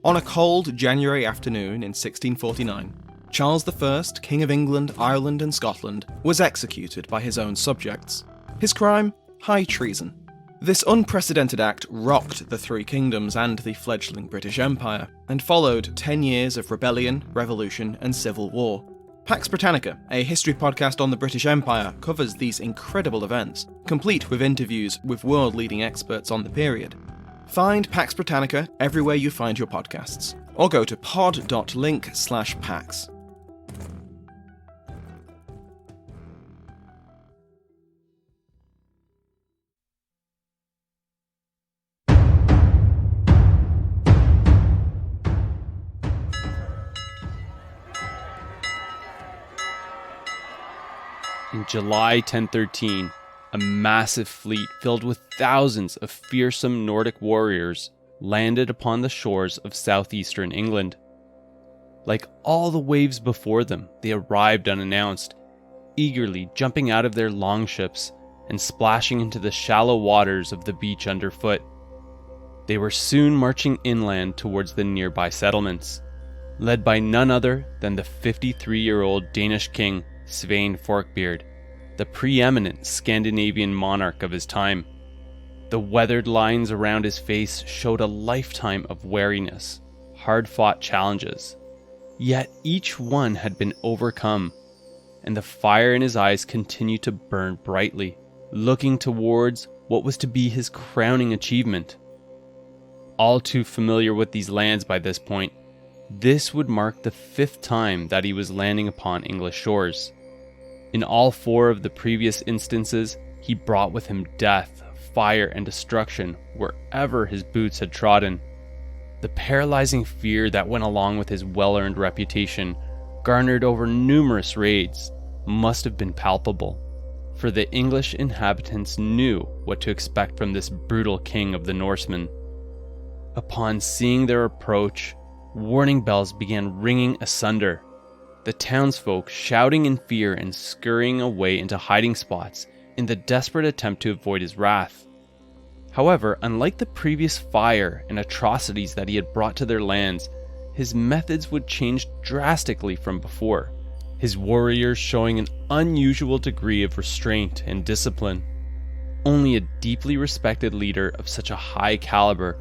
On a cold January afternoon in 1649, Charles I, King of England, Ireland and Scotland, was executed by his own subjects. His crime? High treason. This unprecedented act rocked the Three Kingdoms and the fledgling British Empire, and followed 10 years of rebellion, revolution and civil war. Pax Britannica, a history podcast on the British Empire, covers these incredible events, complete with interviews with world-leading experts on the period. Find Pax Britannica everywhere you find your podcasts, or go to pod.link/pax. In July 1013, a massive fleet filled with thousands of fearsome Nordic warriors landed upon the shores of southeastern England. Like all the waves before them, they arrived unannounced, eagerly jumping out of their longships and splashing into the shallow waters of the beach underfoot. They were soon marching inland towards the nearby settlements, led by none other than the 53-year-old Danish king Sweyn Forkbeard, the preeminent Scandinavian monarch of his time. The weathered lines around his face showed a lifetime of wariness, hard-fought challenges. Yet each one had been overcome, and the fire in his eyes continued to burn brightly, looking towards what was to be his crowning achievement. All too familiar with these lands by this point, this would mark the 5th time that he was landing upon English shores. In all 4 of the previous instances, he brought with him death, fire, and destruction wherever his boots had trodden. The paralyzing fear that went along with his well-earned reputation, garnered over numerous raids, must have been palpable, for the English inhabitants knew what to expect from this brutal king of the Norsemen. Upon seeing their approach, warning bells began ringing asunder, the townsfolk shouting in fear and scurrying away into hiding spots in the desperate attempt to avoid his wrath. However, unlike the previous fire and atrocities that he had brought to their lands, his methods would change drastically from before, his warriors showing an unusual degree of restraint and discipline. Only a deeply respected leader of such a high caliber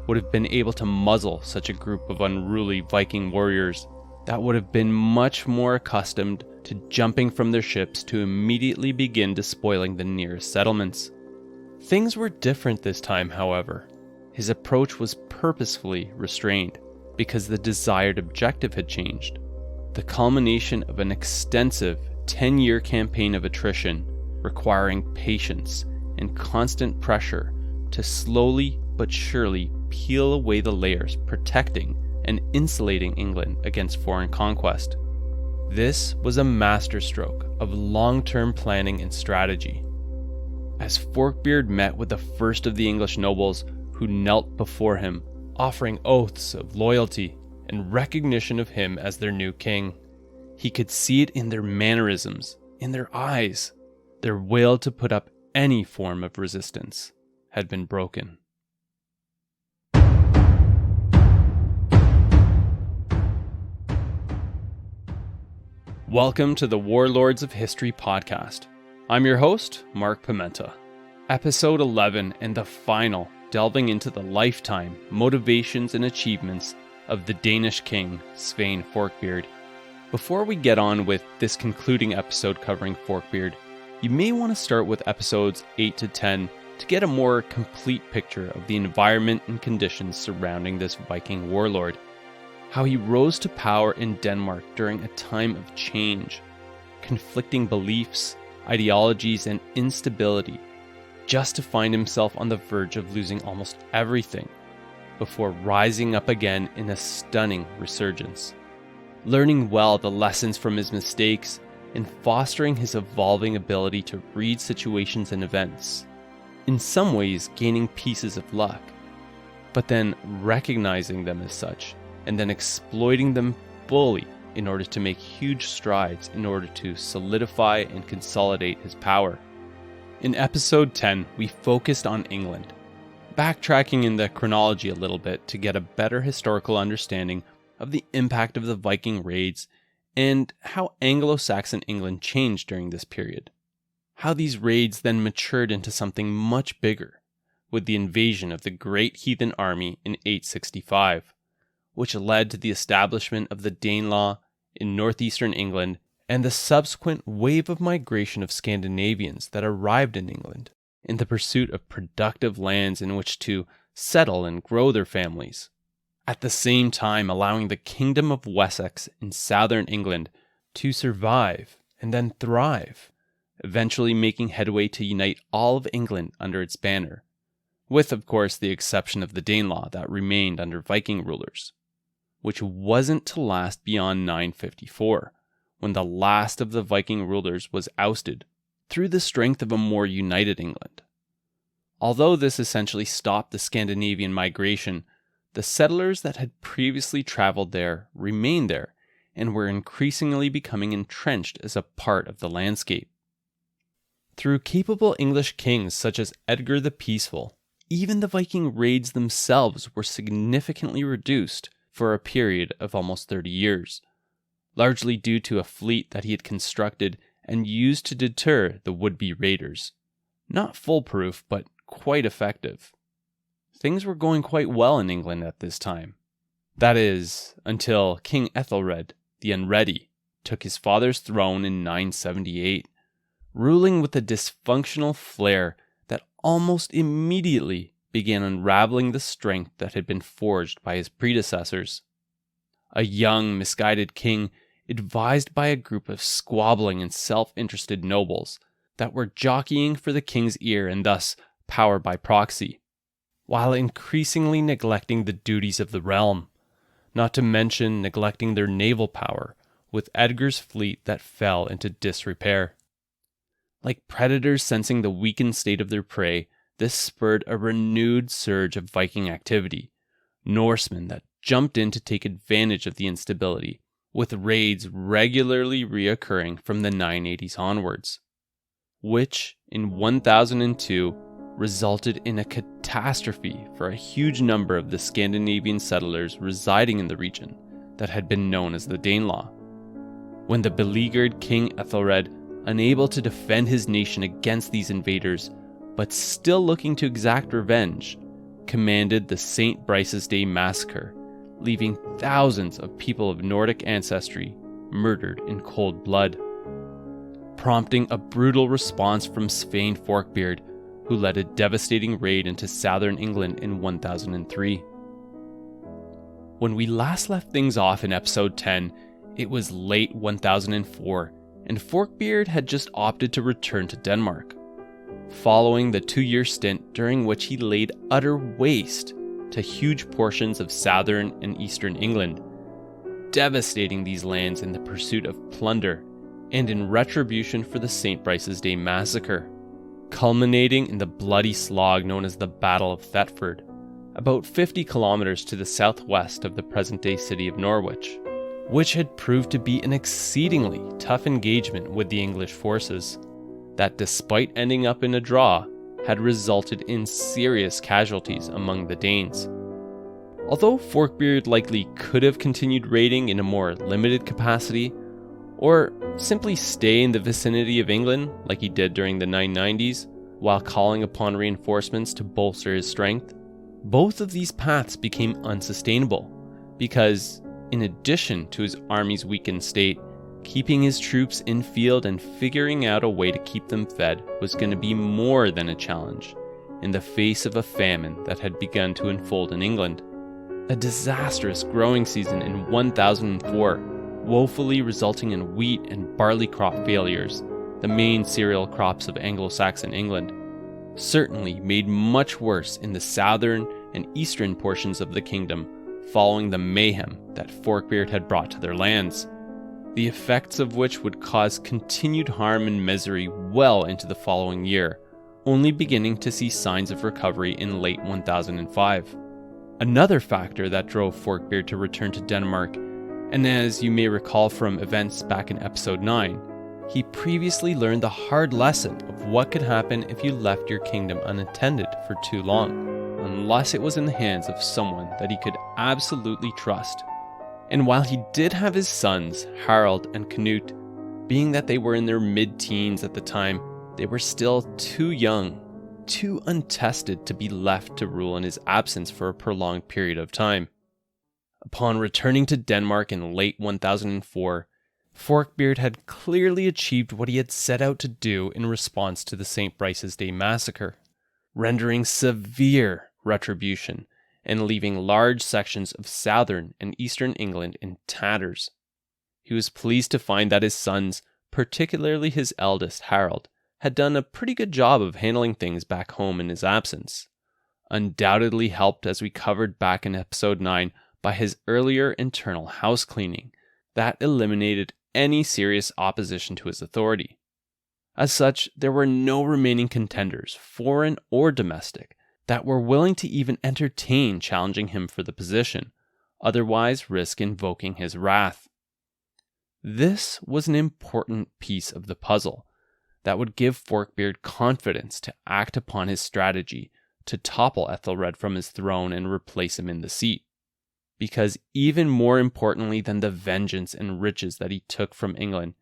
would have been able to muzzle such a group of unruly Viking warriors that would have been much more accustomed to jumping from their ships to immediately begin despoiling the nearest settlements. Things were different this time, however. His approach was purposefully restrained, because the desired objective had changed. The culmination of an extensive 10-year campaign of attrition, requiring patience and constant pressure to slowly but surely peel away the layers protecting and insulating England against foreign conquest. This was a masterstroke of long-term planning and strategy. As Forkbeard met with the first of the English nobles who knelt before him, offering oaths of loyalty and recognition of him as their new king, he could see it in their mannerisms, in their eyes. Their will to put up any form of resistance had been broken. Welcome to the Warlords of History podcast. I'm your host, Mark Pimenta. Episode 11 and the final, delving into the lifetime, motivations, and achievements of the Danish king, Sweyn Forkbeard. Before we get on with this concluding episode covering Forkbeard, you may want to start with episodes 8 to 10 to get a more complete picture of the environment and conditions surrounding this Viking warlord. How he rose to power in Denmark during a time of change, conflicting beliefs, ideologies, and instability, just to find himself on the verge of losing almost everything, before rising up again in a stunning resurgence, learning well the lessons from his mistakes and fostering his evolving ability to read situations and events, in some ways gaining pieces of luck, but then recognizing them as such, and then exploiting them fully in order to make huge strides in order to solidify and consolidate his power. In episode 10, we focused on England, Backtracking in the chronology a little bit to get a better historical understanding of the impact of the Viking raids and how Anglo-Saxon England changed during this period. How these raids then matured into something much bigger, with the invasion of the Great Heathen Army in 865, which led to the establishment of the Danelaw in northeastern England and the subsequent wave of migration of Scandinavians that arrived in England in the pursuit of productive lands in which to settle and grow their families, at the same time allowing the Kingdom of Wessex in southern England to survive and then thrive, eventually making headway to unite all of England under its banner, with of course the exception of the Danelaw that remained under Viking rulers, which wasn't to last beyond 954, when the last of the Viking rulers was ousted through the strength of a more united England. Although this essentially stopped the Scandinavian migration, the settlers that had previously traveled there remained there and were increasingly becoming entrenched as a part of the landscape. Through capable English kings such as Edgar the Peaceful, even the Viking raids themselves were significantly reduced for a period of almost 30 years, largely due to a fleet that he had constructed and used to deter the would-be raiders. Not foolproof, but quite effective. Things were going quite well in England at this time. That is, until King Ethelred, the Unready, took his father's throne in 978, ruling with a dysfunctional flair that almost immediately began unraveling the strength that had been forged by his predecessors. A young, misguided king advised by a group of squabbling and self-interested nobles that were jockeying for the king's ear and thus power by proxy, while increasingly neglecting the duties of the realm, not to mention neglecting their naval power, with Edgar's fleet that fell into disrepair. Like predators sensing the weakened state of their prey, this spurred a renewed surge of Viking activity, Norsemen that jumped in to take advantage of the instability, with raids regularly reoccurring from the 980s onwards, which in 1002 resulted in a catastrophe for a huge number of the Scandinavian settlers residing in the region that had been known as the Danelaw, when the beleaguered King Ethelred, unable to defend his nation against these invaders, but still looking to exact revenge, commanded the St. Brice's Day Massacre, leaving thousands of people of Nordic ancestry murdered in cold blood, prompting a brutal response from Sweyn Forkbeard, who led a devastating raid into southern England in 1003. When we last left things off in episode 10, it was late 1004, and Forkbeard had just opted to return to Denmark, following the 2-year stint during which he laid utter waste to huge portions of southern and eastern England, devastating these lands in the pursuit of plunder and in retribution for the St. Brice's Day Massacre, culminating in the bloody slog known as the Battle of Thetford, about 50 kilometers to the southwest of the present-day city of Norwich, which had proved to be an exceedingly tough engagement with the English forces, that despite ending up in a draw, had resulted in serious casualties among the Danes. Although Forkbeard likely could have continued raiding in a more limited capacity, or simply stay in the vicinity of England like he did during the 990s, while calling upon reinforcements to bolster his strength, both of these paths became unsustainable, because, in addition to his army's weakened state, keeping his troops in field and figuring out a way to keep them fed was going to be more than a challenge in the face of a famine that had begun to unfold in England. A disastrous growing season in 1004, woefully resulting in wheat and barley crop failures, the main cereal crops of Anglo-Saxon England, certainly made much worse in the southern and eastern portions of the kingdom following the mayhem that Forkbeard had brought to their lands, the effects of which would cause continued harm and misery well into the following year, only beginning to see signs of recovery in late 1005. Another factor that drove Forkbeard to return to Denmark, and as you may recall from events back in episode 9, he previously learned the hard lesson of what could happen if you left your kingdom unattended for too long. unless it was in the hands of someone that he could absolutely trust. And while he did have his sons, Harald and Canute, being that they were in their mid-teens at the time, they were still too young, too untested to be left to rule in his absence for a prolonged period of time. Upon returning to Denmark in late 1004, Forkbeard had clearly achieved what he had set out to do in response to the St. Brice's Day massacre, rendering severe retribution and leaving large sections of southern and eastern England in tatters. He was pleased to find that his sons, particularly his eldest Harald, had done a pretty good job of handling things back home in his absence, undoubtedly helped, as we covered back in episode 9, by his earlier internal house cleaning that eliminated any serious opposition to his authority. As such, there were no remaining contenders, foreign or domestic, that were willing to even entertain challenging him for the position, otherwise risk invoking his wrath. This was an important piece of the puzzle that would give Forkbeard confidence to act upon his strategy to topple Ethelred from his throne and replace him in the seat. Because even more importantly than the vengeance and riches that he took from England,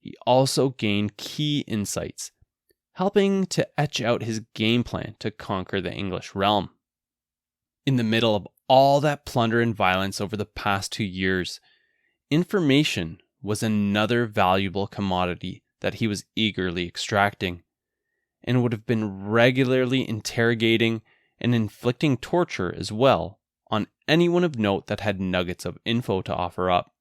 he also gained key insights, helping to etch out his game plan to conquer the English realm. In the middle of all that plunder and violence over the past 2 years, information was another valuable commodity that he was eagerly extracting, and would have been regularly interrogating and inflicting torture as well on anyone of note that had nuggets of info to offer up,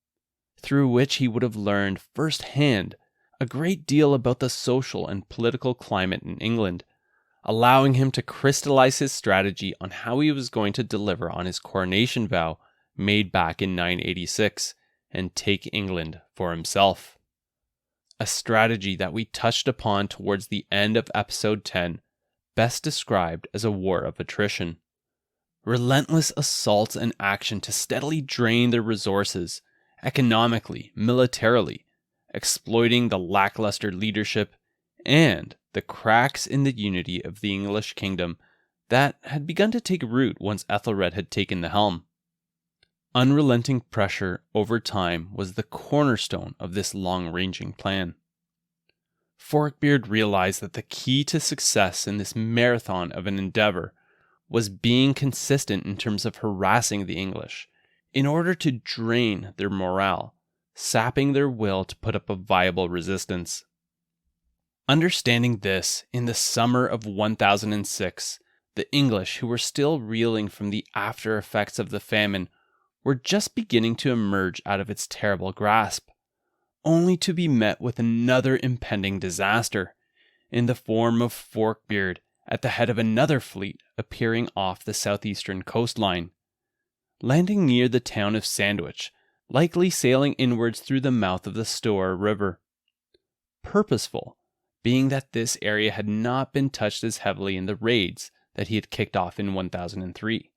through which he would have learned firsthand a great deal about the social and political climate in England, allowing him to crystallize his strategy on how he was going to deliver on his coronation vow made back in 986 and take England for himself. A strategy that we touched upon towards the end of episode 10, best described as a war of attrition. Relentless assaults and action to steadily drain their resources, economically, militarily, exploiting the lackluster leadership and the cracks in the unity of the English kingdom that had begun to take root once Ethelred had taken the helm. Unrelenting pressure over time was the cornerstone of this long-ranging plan. Forkbeard realized that the key to success in this marathon of an endeavor was being consistent in terms of harassing the English, in order to drain their morale, sapping their will to put up a viable resistance. Understanding this, in the summer of 1006, the English, who were still reeling from the after effects of the famine, were just beginning to emerge out of its terrible grasp, only to be met with another impending disaster, in the form of Forkbeard at the head of another fleet appearing off the southeastern coastline, landing near the town of Sandwich, likely sailing inwards through the mouth of the Stour River. Purposeful, being that this area had not been touched as heavily in the raids that he had kicked off in 1003.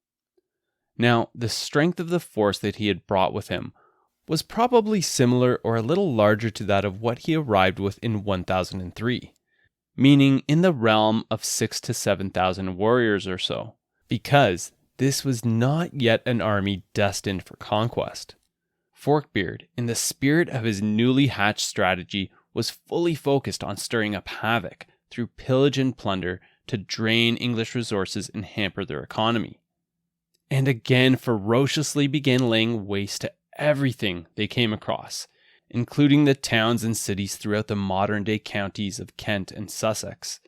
Now, the strength of the force that he had brought with him was probably similar or a little larger to that of what he arrived with in 1003, meaning in the realm of 6,000 to 7,000 warriors or so, because this was not yet an army destined for conquest. Forkbeard, in the spirit of his newly hatched strategy, was fully focused on stirring up havoc through pillage and plunder to drain English resources and hamper their economy, and again ferociously began laying waste to everything they came across, including the towns and cities throughout the modern-day counties of Kent and Sussex,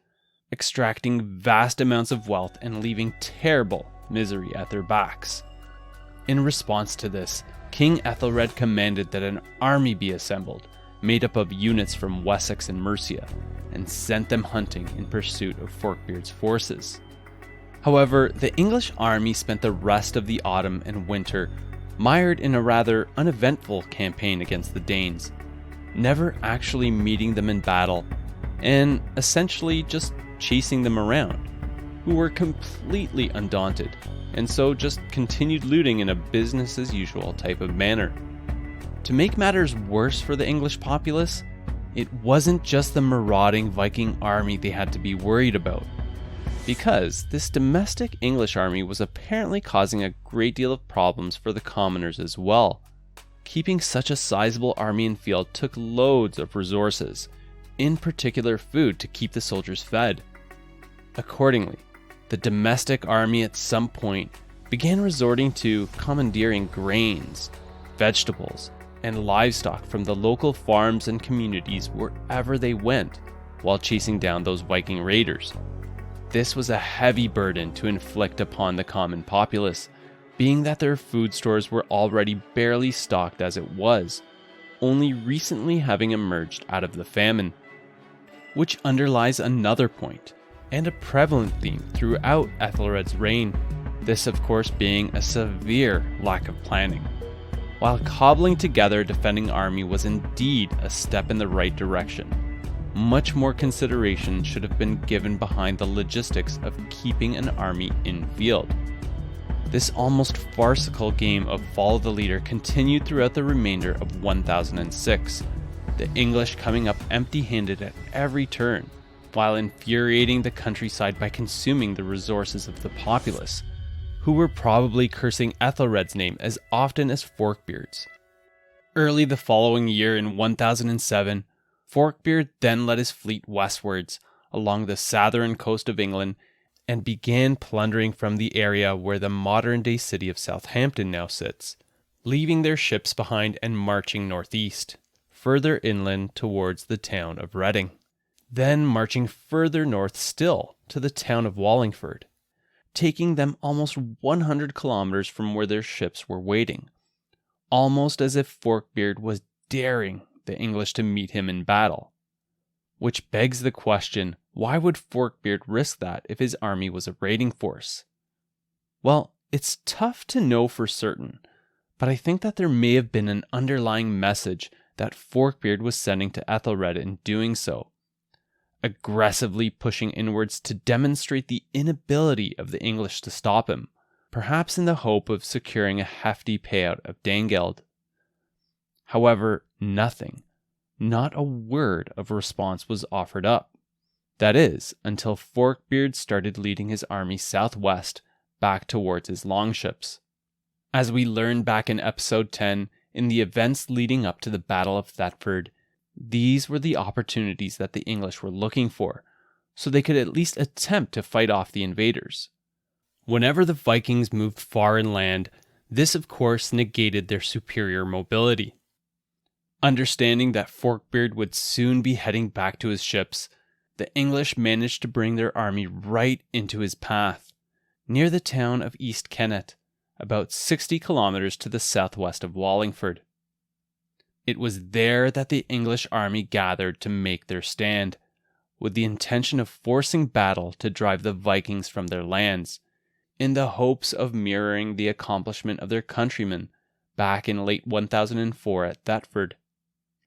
extracting vast amounts of wealth and leaving terrible misery at their backs. In response to this, King Ethelred commanded that an army be assembled, made up of units from Wessex and Mercia, and sent them hunting in pursuit of Forkbeard's forces. However, the English army spent the rest of the autumn and winter mired in a rather uneventful campaign against the Danes, never actually meeting them in battle, and essentially just chasing them around, who were completely undaunted, and so just continued looting in a business-as-usual type of manner. To make matters worse for the English populace, it wasn't just the marauding Viking army they had to be worried about. because this domestic English army was apparently causing a great deal of problems for the commoners as well. Keeping such a sizable army in field took loads of resources, in particular food to keep the soldiers fed. Accordingly, the domestic army at some point began resorting to commandeering grains, vegetables, and livestock from the local farms and communities wherever they went, while chasing down those Viking raiders. This was a heavy burden to inflict upon the common populace, being that their food stores were already barely stocked as it was, only recently having emerged out of the famine. Which underlies another point, and a prevalent theme throughout Ethelred's reign, this of course being a severe lack of planning. While cobbling together a defending army was indeed a step in the right direction, much more consideration should have been given behind the logistics of keeping an army in field. This almost farcical game of follow the leader continued throughout the remainder of 1006, the English coming up empty-handed at every turn, while infuriating the countryside by consuming the resources of the populace, who were probably cursing Ethelred's name as often as Forkbeard's. Early the following year in 1007, Forkbeard then led his fleet westwards along the southern coast of England and began plundering from the area where the modern-day city of Southampton now sits, leaving their ships behind and marching northeast, further inland towards the town of Reading, then marching further north still to the town of Wallingford, taking them almost 100 kilometers from where their ships were waiting, almost as if Forkbeard was daring the English to meet him in battle. Which begs the question, why would Forkbeard risk that if his army was a raiding force? Well, it's tough to know for certain, but I think that there may have been an underlying message that Forkbeard was sending to Ethelred in doing so, aggressively pushing inwards to demonstrate the inability of the English to stop him, perhaps in the hope of securing a hefty payout of Danegeld. However, nothing, not a word of response was offered up. That is, until Forkbeard started leading his army southwest back towards his longships. As we learned back in episode 10, in the events leading up to the Battle of Thetford, these were the opportunities that the English were looking for, so they could at least attempt to fight off the invaders. Whenever the Vikings moved far inland, this of course negated their superior mobility. Understanding that Forkbeard would soon be heading back to his ships, the English managed to bring their army right into his path, near the town of East Kennett, about 60 kilometers to the southwest of Wallingford. It was there that the English army gathered to make their stand, with the intention of forcing battle to drive the Vikings from their lands, in the hopes of mirroring the accomplishment of their countrymen back in late 1004 at Thetford.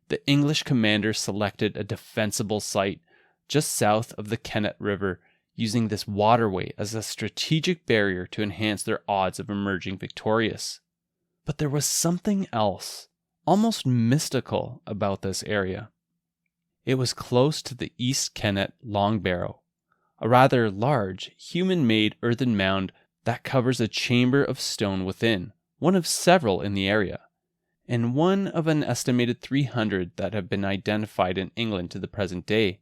The English commander selected a defensible site just south of the Kennett River, using this waterway as a strategic barrier to enhance their odds of emerging victorious. But there was something else, almost mystical, about this area. It was close to the East Kennett Long Barrow, a rather large, human-made earthen mound that covers a chamber of stone within, one of several in the area, and one of an estimated 300 that have been identified in England to the present day.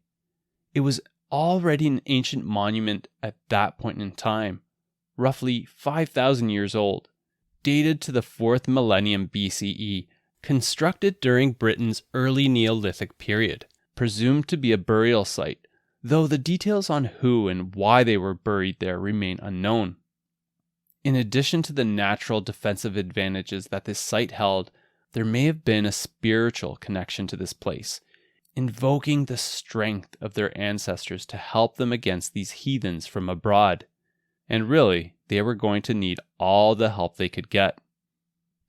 It was already an ancient monument at that point in time, roughly 5,000 years old, dated to the 4th millennium BCE, constructed during Britain's early Neolithic period, presumed to be a burial site, though the details on who and why they were buried there remain unknown. In addition to the natural defensive advantages that this site held, there may have been a spiritual connection to this place, invoking the strength of their ancestors to help them against these heathens from abroad. And really, they were going to need all the help they could get.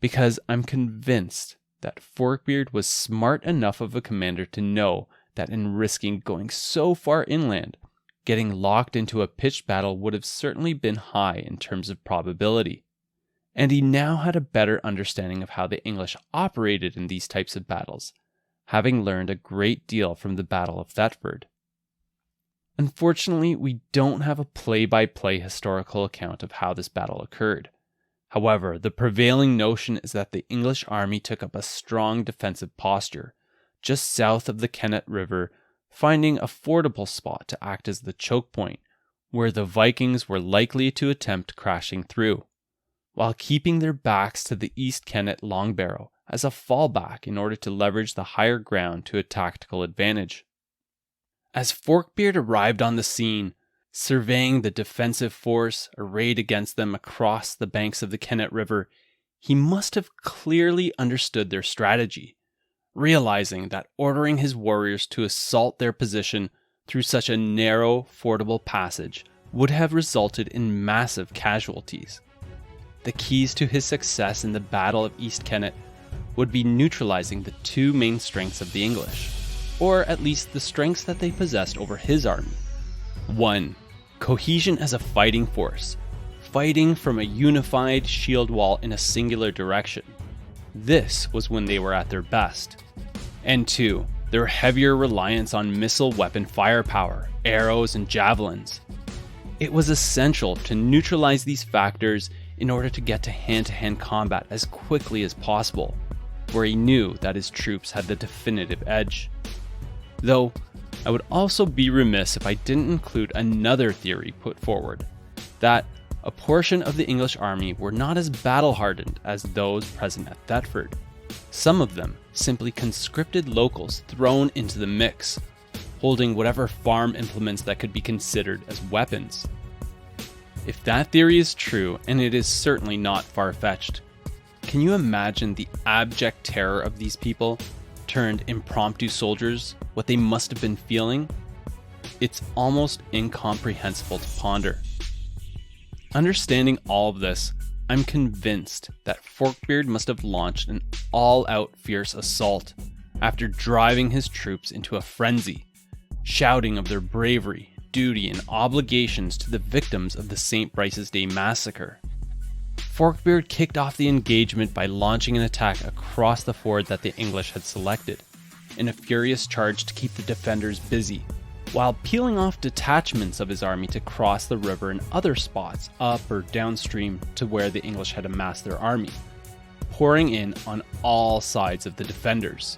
Because I'm convinced that Forkbeard was smart enough of a commander to know that in risking going so far inland, getting locked into a pitched battle would have certainly been high in terms of probability. And he now had a better understanding of how the English operated in these types of battles, having learned a great deal from the Battle of Thetford. Unfortunately, we don't have a play-by-play historical account of how this battle occurred. However, the prevailing notion is that the English army took up a strong defensive posture, just south of the Kennett River, finding a fordable spot to act as the choke point, where the Vikings were likely to attempt crashing through, while keeping their backs to the East Kennett Longbarrow as a fallback in order to leverage the higher ground to a tactical advantage. As Forkbeard arrived on the scene, surveying the defensive force arrayed against them across the banks of the Kennett River, he must have clearly understood their strategy, realizing that ordering his warriors to assault their position through such a narrow, fordable passage would have resulted in massive casualties. The keys to his success in the Battle of East Kennett would be neutralizing the two main strengths of the English, or at least the strengths that they possessed over his army. 1. Cohesion as a fighting force, fighting from a unified shield wall in a singular direction. This was when they were at their best. And 2. Their heavier reliance on missile weapon firepower, arrows and javelins. It was essential to neutralize these factors in order to get to hand-to-hand combat as quickly as possible, where he knew that his troops had the definitive edge. Though, I would also be remiss if I didn't include another theory put forward, that a portion of the English army were not as battle-hardened as those present at Thetford. Some of them simply conscripted locals thrown into the mix, holding whatever farm implements that could be considered as weapons. If that theory is true, and it is certainly not far-fetched, can you imagine the abject terror of these people turned impromptu soldiers, what they must have been feeling? It's almost incomprehensible to ponder. Understanding all of this, I'm convinced that Forkbeard must have launched an all-out fierce assault after driving his troops into a frenzy, shouting of their bravery, duty, and obligations to the victims of the St. Brice's Day Massacre. Forkbeard kicked off the engagement by launching an attack across the ford that the English had selected, in a furious charge to keep the defenders busy, while peeling off detachments of his army to cross the river in other spots up or downstream to where the English had amassed their army, pouring in on all sides of the defenders,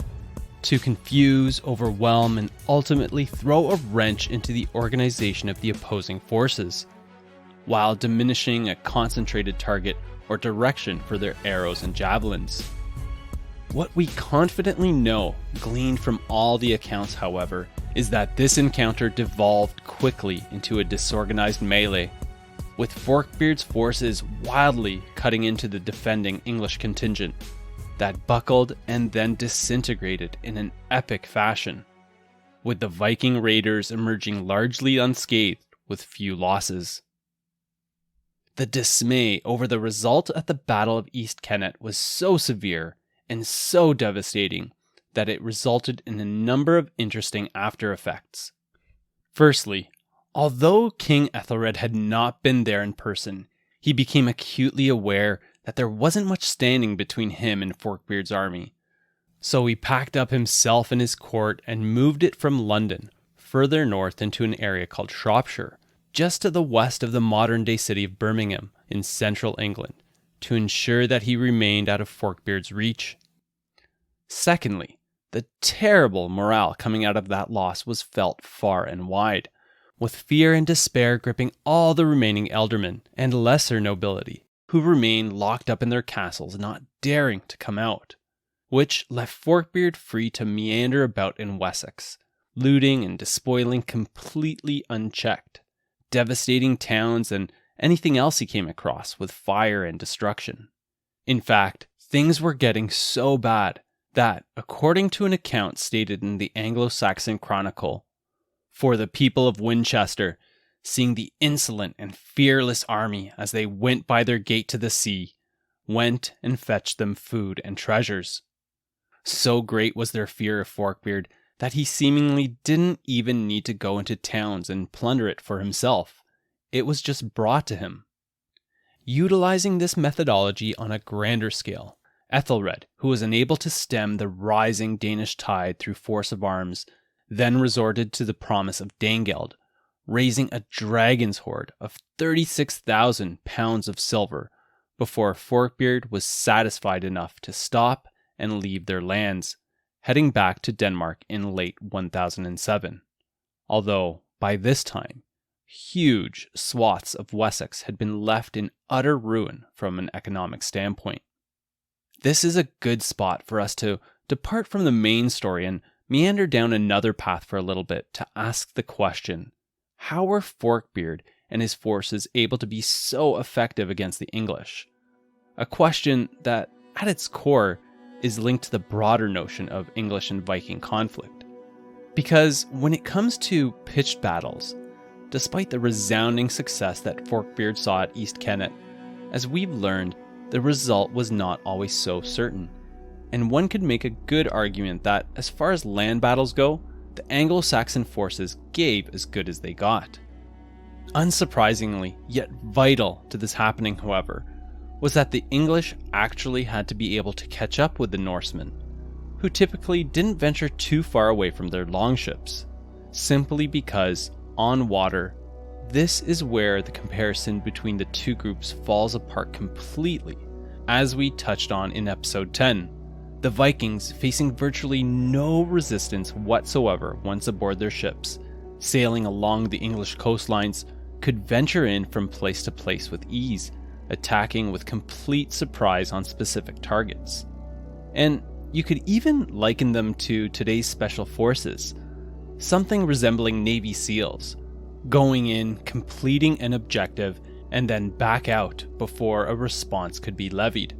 to confuse, overwhelm, and ultimately throw a wrench into the organization of the opposing forces, while diminishing a concentrated target or direction for their arrows and javelins. What we confidently know, gleaned from all the accounts, however, is that this encounter devolved quickly into a disorganized melee, with Forkbeard's forces wildly cutting into the defending English contingent, that buckled and then disintegrated in an epic fashion, with the Viking raiders emerging largely unscathed with few losses. The dismay over the result at the Battle of East Kennett was so severe and so devastating that it resulted in a number of interesting after effects. Firstly, although King Ethelred had not been there in person, he became acutely aware that there wasn't much standing between him and Forkbeard's army. So he packed up himself and his court and moved it from London, further north into an area called Shropshire, just to the west of the modern-day city of Birmingham in central England, to ensure that he remained out of Forkbeard's reach. Secondly, the terrible morale coming out of that loss was felt far and wide, with fear and despair gripping all the remaining ealdormen and lesser nobility, who remained locked up in their castles, not daring to come out, which left Forkbeard free to meander about in Wessex, looting and despoiling completely unchecked, devastating towns and anything else he came across with fire and destruction. In fact, things were getting so bad that, according to an account stated in the Anglo-Saxon Chronicle, for the people of Winchester, seeing the insolent and fearless army as they went by their gate to the sea, went and fetched them food and treasures. So great was their fear of Forkbeard that he seemingly didn't even need to go into towns and plunder it for himself. It was just brought to him. Utilizing this methodology on a grander scale, Ethelred, who was unable to stem the rising Danish tide through force of arms, then resorted to the promise of Danegeld, raising a dragon's hoard of 36,000 pounds of silver before Forkbeard was satisfied enough to stop and leave their lands, heading back to Denmark in late 1007. Although, by this time, huge swaths of Wessex had been left in utter ruin from an economic standpoint. This is a good spot for us to depart from the main story and meander down another path for a little bit to ask the question, how were Forkbeard and his forces able to be so effective against the English? A question that, at its core, is linked to the broader notion of English and Viking conflict. Because when it comes to pitched battles, despite the resounding success that Forkbeard saw at East Kennett, as we've learned, the result was not always so certain. And one could make a good argument that, as far as land battles go, the Anglo-Saxon forces gave as good as they got. Unsurprisingly, yet vital to this happening, however, was that the English actually had to be able to catch up with the Norsemen, who typically didn't venture too far away from their longships, simply because, on water, this is where the comparison between the two groups falls apart completely, as we touched on in episode 10. The Vikings, facing virtually no resistance whatsoever once aboard their ships, sailing along the English coastlines, could venture in from place to place with ease, attacking with complete surprise on specific targets. And you could even liken them to today's special forces, something resembling Navy SEALs, going in, completing an objective, and then back out before a response could be levied.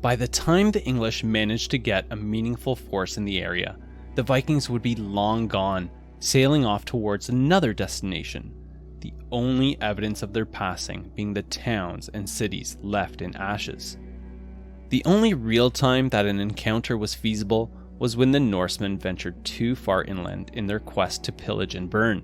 By the time the English managed to get a meaningful force in the area, the Vikings would be long gone, sailing off towards another destination, the only evidence of their passing being the towns and cities left in ashes. The only real time that an encounter was feasible was when the Norsemen ventured too far inland in their quest to pillage and burn.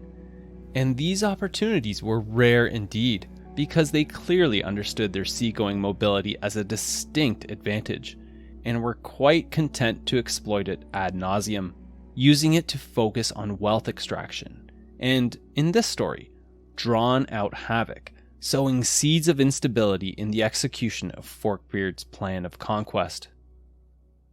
And these opportunities were rare indeed, because they clearly understood their seagoing mobility as a distinct advantage, and were quite content to exploit it ad nauseum, using it to focus on wealth extraction, and, in this story, drawn out havoc, sowing seeds of instability in the execution of Forkbeard's plan of conquest.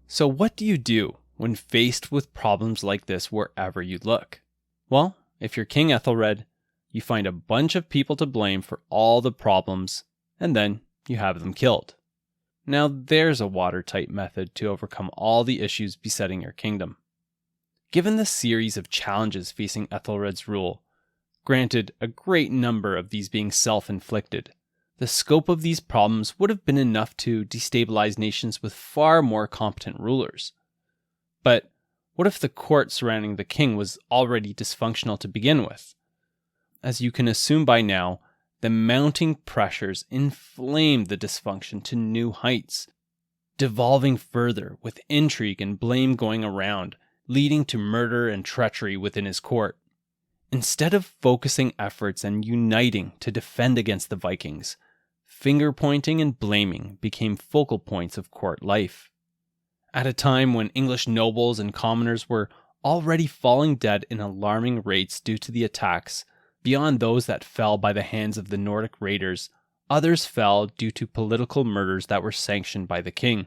So what do you do when faced with problems like this wherever you look? Well, if you're King Ethelred, you find a bunch of people to blame for all the problems, and then you have them killed. Now there's a watertight method to overcome all the issues besetting your kingdom. Given the series of challenges facing Ethelred's rule, granted a great number of these being self-inflicted, the scope of these problems would have been enough to destabilize nations with far more competent rulers. But what if the court surrounding the king was already dysfunctional to begin with? As you can assume by now, the mounting pressures inflamed the dysfunction to new heights, devolving further with intrigue and blame going around, leading to murder and treachery within his court. Instead of focusing efforts and uniting to defend against the Vikings, finger-pointing and blaming became focal points of court life. At a time when English nobles and commoners were already falling dead in alarming rates due to the attacks, beyond those that fell by the hands of the Nordic raiders, others fell due to political murders that were sanctioned by the king.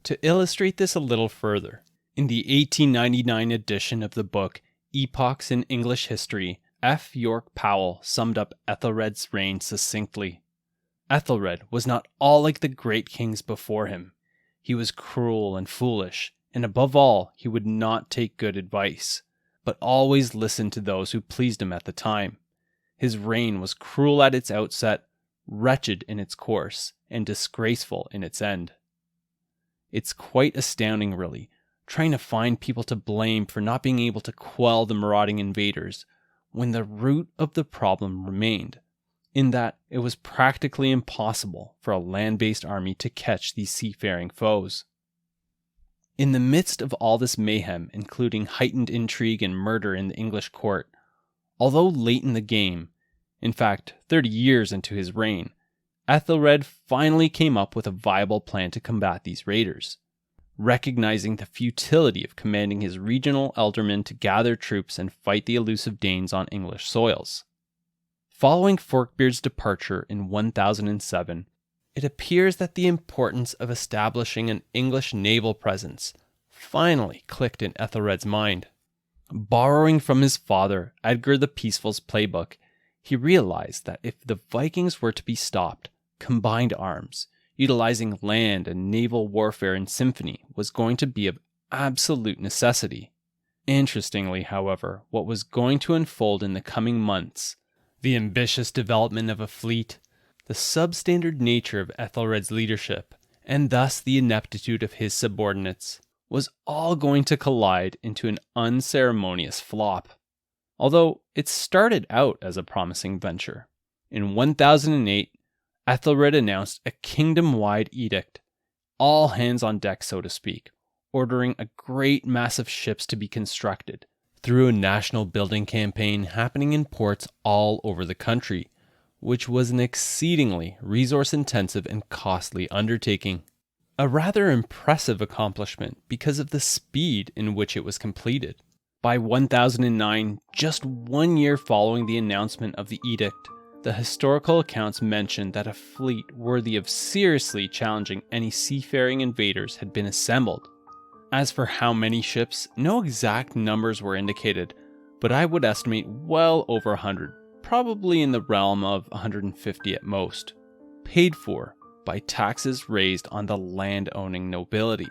To illustrate this a little further, in the 1899 edition of the book Epochs in English History, F. York Powell summed up Ethelred's reign succinctly. Ethelred was not all like the great kings before him. He was cruel and foolish, and above all, he would not take good advice, but always listened to those who pleased him at the time. His reign was cruel at its outset, wretched in its course, and disgraceful in its end. It's quite astounding, really, trying to find people to blame for not being able to quell the marauding invaders, when the root of the problem remained, in that it was practically impossible for a land-based army to catch these seafaring foes. In the midst of all this mayhem, including heightened intrigue and murder in the English court, although late in the game, in fact 30 years into his reign, Ethelred finally came up with a viable plan to combat these raiders. recognizing the futility of commanding his regional ealdormen to gather troops and fight the elusive Danes on English soils. Following Forkbeard's departure in 1007, it appears that the importance of establishing an English naval presence finally clicked in Ethelred's mind. Borrowing from his father, Edgar the Peaceful's playbook, he realized that if the Vikings were to be stopped, combined arms, utilizing land and naval warfare in symphony, was going to be of absolute necessity. Interestingly, however, what was going to unfold in the coming months, the ambitious development of a fleet, the substandard nature of Ethelred's leadership, and thus the ineptitude of his subordinates, was all going to collide into an unceremonious flop. Although it started out as a promising venture. In 1008, Ethelred announced a kingdom-wide edict, all hands on deck so to speak, ordering a great mass of ships to be constructed, through a national building campaign happening in ports all over the country, which was an exceedingly resource-intensive and costly undertaking. A rather impressive accomplishment because of the speed in which it was completed. By 1009, just 1 year following the announcement of the edict, the historical accounts mention that a fleet worthy of seriously challenging any seafaring invaders had been assembled. As for how many ships, no exact numbers were indicated, but I would estimate well over 100, probably in the realm of 150 at most, paid for by taxes raised on the land-owning nobility.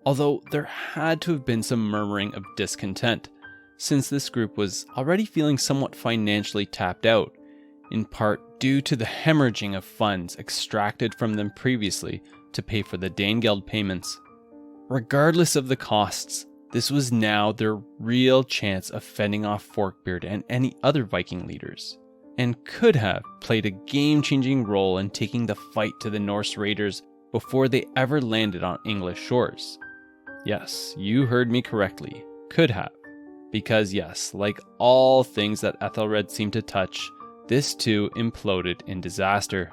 Although there had to have been some murmuring of discontent, since this group was already feeling somewhat financially tapped out, in part due to the hemorrhaging of funds extracted from them previously to pay for the Danegeld payments. Regardless of the costs, this was now their real chance of fending off Forkbeard and any other Viking leaders, and could have played a game-changing role in taking the fight to the Norse raiders before they ever landed on English shores. Yes, you heard me correctly, could have. Because yes, like all things that Ethelred seemed to touch, this too imploded in disaster.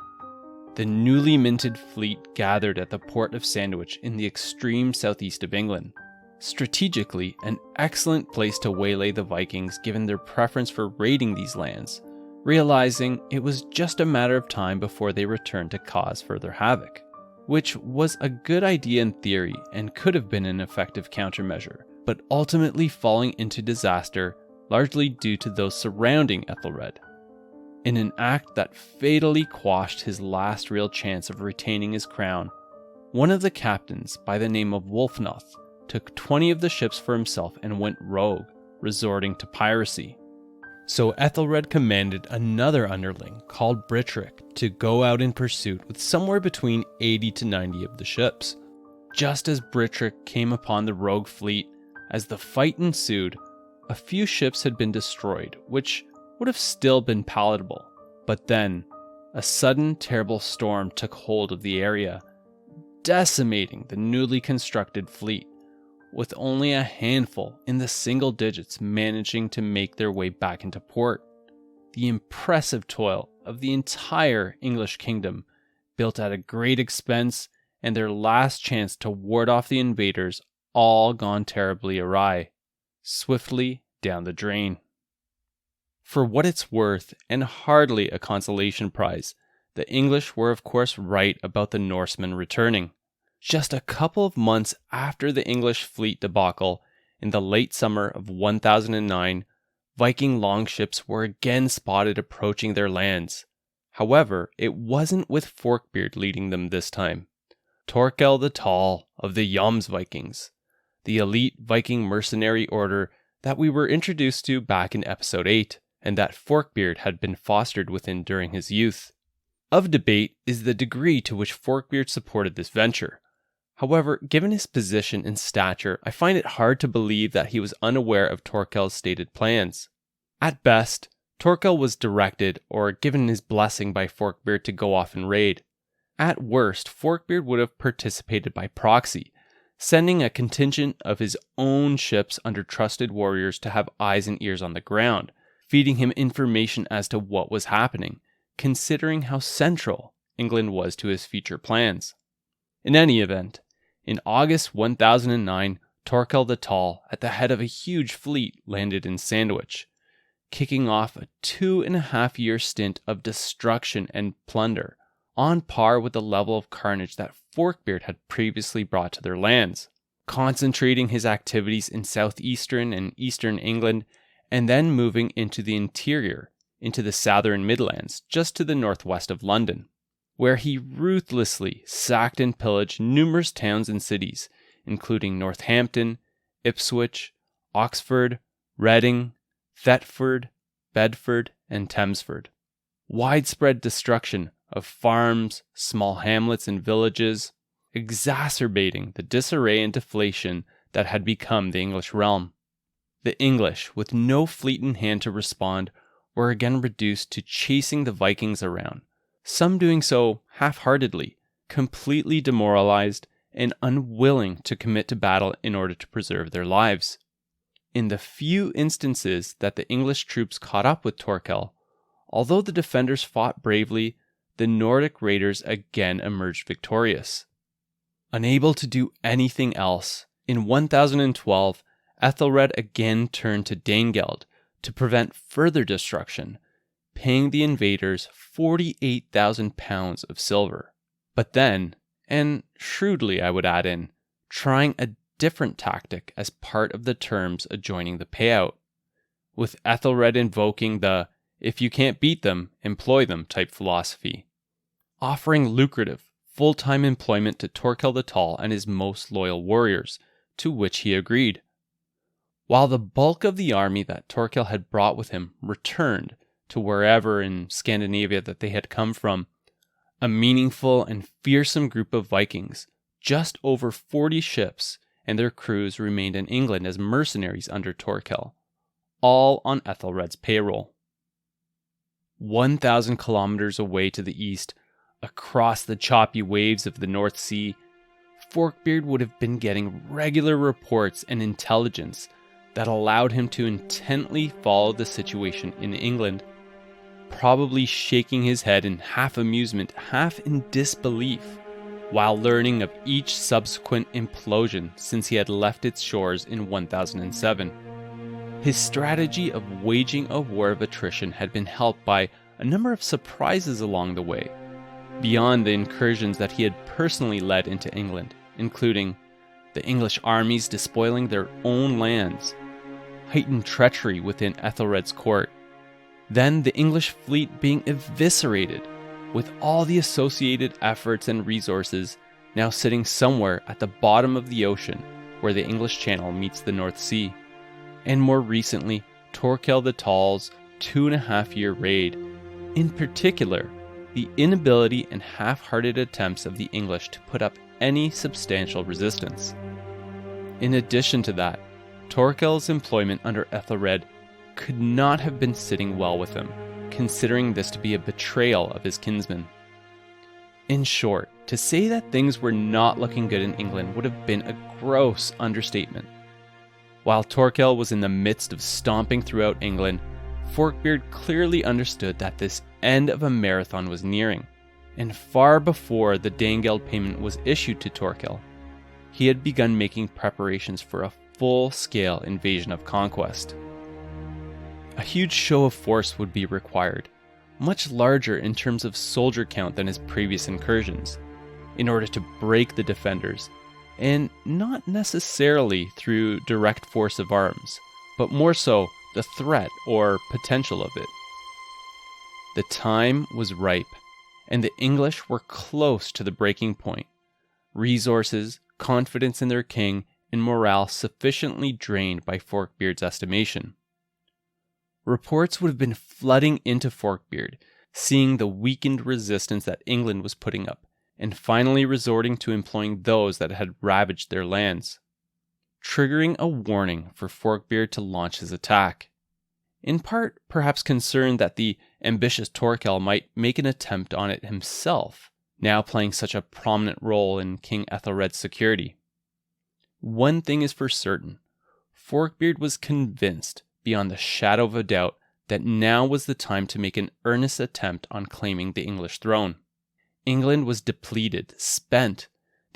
The newly minted fleet gathered at the port of Sandwich in the extreme southeast of England. Strategically, an excellent place to waylay the Vikings given their preference for raiding these lands, realizing it was just a matter of time before they returned to cause further havoc, which was a good idea in theory and could have been an effective countermeasure, but ultimately falling into disaster largely due to those surrounding Ethelred. In an act that fatally quashed his last real chance of retaining his crown, one of the captains, by the name of Wulfnoth, took 20 of the ships for himself and went rogue, resorting to piracy. So Ethelred commanded another underling called Britric to go out in pursuit with somewhere between 80 to 90 of the ships. Just as Britric came upon the rogue fleet, as the fight ensued, a few ships had been destroyed, which would have still been palatable. But then, a sudden terrible storm took hold of the area, decimating the newly constructed fleet, with only a handful in the single digits managing to make their way back into port. The impressive toil of the entire English kingdom, built at a great expense, and their last chance to ward off the invaders, all gone terribly awry, swiftly down the drain. For what it's worth, and hardly a consolation prize, the English were of course right about the Norsemen returning. Just a couple of months after the English fleet debacle, in the late summer of 1009, Viking longships were again spotted approaching their lands. However, it wasn't with Forkbeard leading them this time. Torkell the Tall of the Jomsvikings, the elite Viking mercenary order that we were introduced to back in episode 8, and that Forkbeard had been fostered within during his youth. Of debate is the degree to which Forkbeard supported this venture. However, given his position and stature, I find it hard to believe that he was unaware of Torkell's stated plans. At best, Torkell was directed or given his blessing by Forkbeard to go off and raid. At worst, Forkbeard would have participated by proxy, sending a contingent of his own ships under trusted warriors to have eyes and ears on the ground, feeding him information as to what was happening, considering how central England was to his future plans. In any event, In August 1009, Torkell the Tall, at the head of a huge fleet, landed in Sandwich, kicking off a 2.5-year stint of destruction and plunder, on par with the level of carnage that Forkbeard had previously brought to their lands, concentrating his activities in southeastern and eastern England, and then moving into the interior, into the southern Midlands, just to the northwest of London, where he ruthlessly sacked and pillaged numerous towns and cities, including Northampton, Ipswich, Oxford, Reading, Thetford, Bedford, and Thamesford. Widespread destruction of farms, small hamlets, and villages, exacerbating the disarray and deflation that had become the English realm. The English, with no fleet in hand to respond, were again reduced to chasing the Vikings around, some doing so half-heartedly, completely demoralized, and unwilling to commit to battle in order to preserve their lives. In the few instances that the English troops caught up with Torkell, although the defenders fought bravely, the Nordic raiders again emerged victorious. Unable to do anything else, in 1012, Ethelred again turned to Danegeld to prevent further destruction, paying the invaders 48,000 pounds of silver. But then, and shrewdly I would add in, trying a different tactic as part of the terms adjoining the payout, with Ethelred invoking the "if you can't beat them, employ them" type philosophy, offering lucrative, full-time employment to Torkell the Tall and his most loyal warriors, to which he agreed. While the bulk of the army that Torkell had brought with him returned to wherever in Scandinavia that they had come from, a meaningful and fearsome group of Vikings, just over 40 ships, and their crews remained in England as mercenaries under Torkell, all on Ethelred's payroll. 1,000 kilometers away to the east, across the choppy waves of the North Sea, Forkbeard would have been getting regular reports and intelligence that allowed him to intently follow the situation in England, probably shaking his head in half amusement, half in disbelief, while learning of each subsequent implosion since he had left its shores in 1007. His strategy of waging a war of attrition had been helped by a number of surprises along the way, beyond the incursions that he had personally led into England, including the English armies despoiling their own lands, heightened treachery within Ethelred's court, then the English fleet being eviscerated, with all the associated efforts and resources now sitting somewhere at the bottom of the ocean where the English Channel meets the North Sea, and more recently, Torkell the Tall's 2.5-year raid, in particular, the inability and half-hearted attempts of the English to put up any substantial resistance. In addition to that, Torkell's employment under Ethelred could not have been sitting well with him, considering this to be a betrayal of his kinsman. In short, to say that things were not looking good in England would have been a gross understatement. While Torkell was in the midst of stomping throughout England, Forkbeard clearly understood that this end of a marathon was nearing, and far before the Danegeld payment was issued to Torkell, he had begun making preparations for a full-scale invasion of conquest. A huge show of force would be required, much larger in terms of soldier count than his previous incursions, in order to break the defenders, and not necessarily through direct force of arms, but more so the threat or potential of it. The time was ripe, and the English were close to the breaking point. Resources, confidence in their king, and morale sufficiently drained by Forkbeard's estimation. Reports would have been flooding into Forkbeard, seeing the weakened resistance that England was putting up, and finally resorting to employing those that had ravaged their lands, triggering a warning for Forkbeard to launch his attack. In part, perhaps concerned that the ambitious Torkell might make an attempt on it himself, now playing such a prominent role in King Ethelred's security. One thing is for certain, Forkbeard was convinced, beyond the shadow of a doubt, that now was the time to make an earnest attempt on claiming the English throne. England was depleted, spent.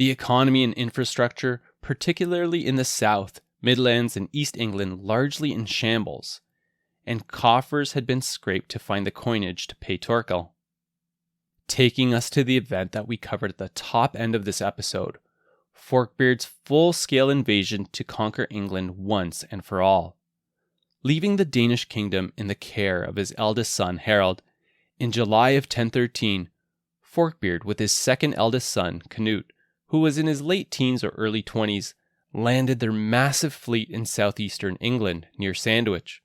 The economy and infrastructure, particularly in the south, Midlands, and East England, largely in shambles, and coffers had been scraped to find the coinage to pay Torkell. Taking us to the event that we covered at the top end of this episode, Forkbeard's full-scale invasion to conquer England once and for all. Leaving the Danish kingdom in the care of his eldest son Harold, in July of 1013, Forkbeard, with his second eldest son, Canute, who was in his late teens or early 20s, landed their massive fleet in southeastern England near Sandwich.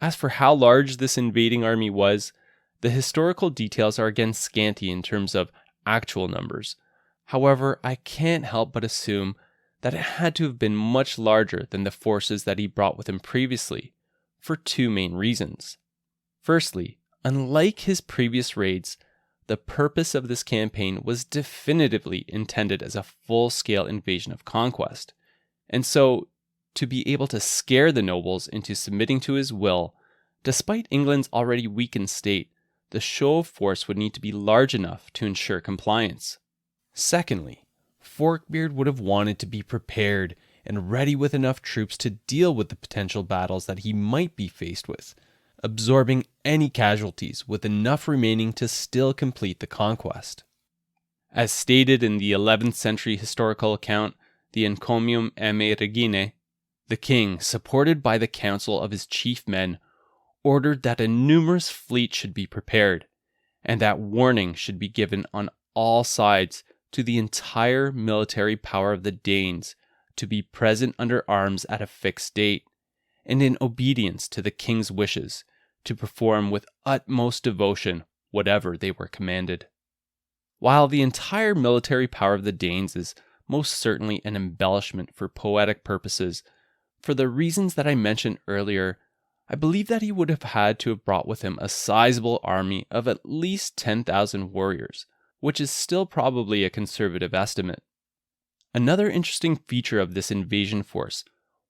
As for how large this invading army was, the historical details are again scanty in terms of actual numbers. However, I can't help but assume that it had to have been much larger than the forces that he brought with him previously, for two main reasons. Firstly, unlike his previous raids, the purpose of this campaign was definitively intended as a full-scale invasion of conquest, and so to be able to scare the nobles into submitting to his will, despite England's already weakened state, the show of force would need to be large enough to ensure compliance. Secondly, Forkbeard would have wanted to be prepared and ready with enough troops to deal with the potential battles that he might be faced with, absorbing any casualties with enough remaining to still complete the conquest. As stated in the 11th century historical account, the Encomium Ame Regine, the king, supported by the council of his chief men, ordered that a numerous fleet should be prepared, and that warning should be given on all sides to the entire military power of the Danes to be present under arms at a fixed date, and in obedience to the king's wishes, to perform with utmost devotion whatever they were commanded. While the entire military power of the Danes is most certainly an embellishment for poetic purposes, for the reasons that I mentioned earlier, I believe that he would have had to have brought with him a sizable army of at least 10,000 warriors, which is still probably a conservative estimate. Another interesting feature of this invasion force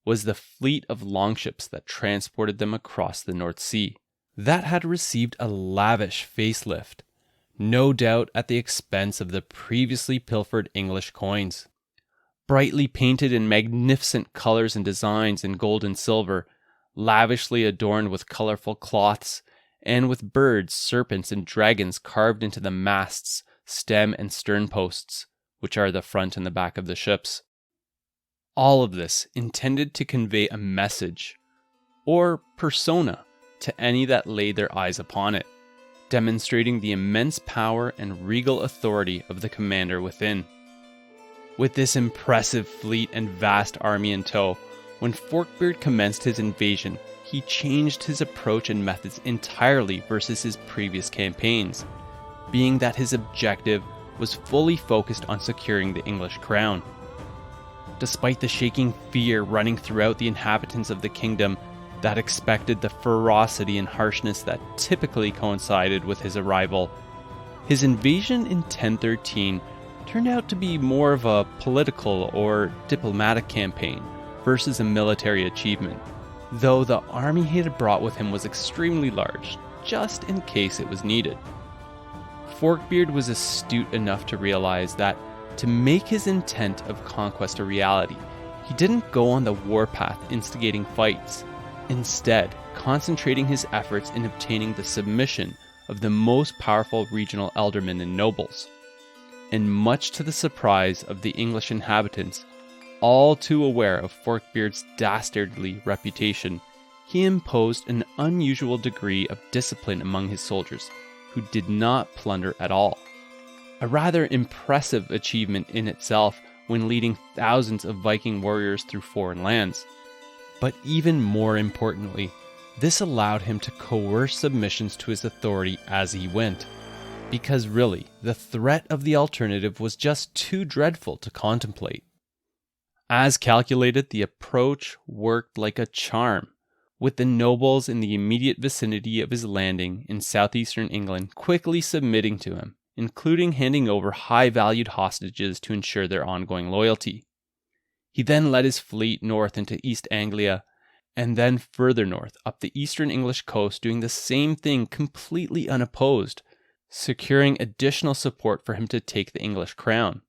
was the fleet of longships that transported them across the North Sea. That had received a lavish facelift, no doubt at the expense of the previously pilfered English coins. Brightly painted in magnificent colors and designs in gold and silver, lavishly adorned with colorful cloths, and with birds, serpents, and dragons carved into the masts, stem, and stern posts, which are the front and the back of the ships. All of this intended to convey a message, or persona, to any that laid their eyes upon it, demonstrating the immense power and regal authority of the commander within. With this impressive fleet and vast army in tow, when Forkbeard commenced his invasion, he changed his approach and methods entirely versus his previous campaigns, being that his objective was fully focused on securing the English crown. Despite the shaking fear running throughout the inhabitants of the kingdom that expected the ferocity and harshness that typically coincided with his arrival, his invasion in 1013 turned out to be more of a political or diplomatic campaign versus a military achievement, though the army he had brought with him was extremely large, just in case it was needed. Forkbeard was astute enough to realize that to make his intent of conquest a reality, he didn't go on the warpath instigating fights, instead concentrating his efforts in obtaining the submission of the most powerful regional ealdormen and nobles. And much to the surprise of the English inhabitants, all too aware of Forkbeard's dastardly reputation, he imposed an unusual degree of discipline among his soldiers, who did not plunder at all. A rather impressive achievement in itself when leading thousands of Viking warriors through foreign lands. But even more importantly, this allowed him to coerce submissions to his authority as he went, because really, the threat of the alternative was just too dreadful to contemplate. As calculated, the approach worked like a charm, with the nobles in the immediate vicinity of his landing in southeastern England quickly submitting to him, including handing over high-valued hostages to ensure their ongoing loyalty. He then led his fleet north into East Anglia, and then further north up the eastern English coast, doing the same thing completely unopposed, securing additional support for him to take the English crown.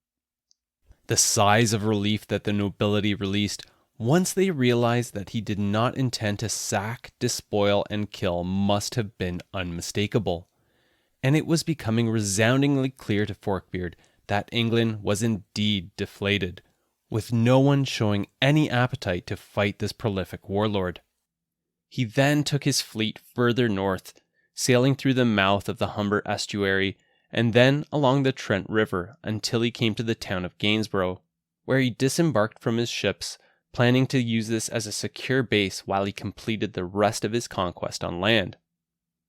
The sighs of relief that the nobility released once they realized that he did not intend to sack, despoil, and kill must have been unmistakable. And it was becoming resoundingly clear to Forkbeard that England was indeed deflated, with no one showing any appetite to fight this prolific warlord. He then took his fleet further north, sailing through the mouth of the Humber estuary and then along the Trent River until he came to the town of Gainsborough, where he disembarked from his ships, planning to use this as a secure base while he completed the rest of his conquest on land.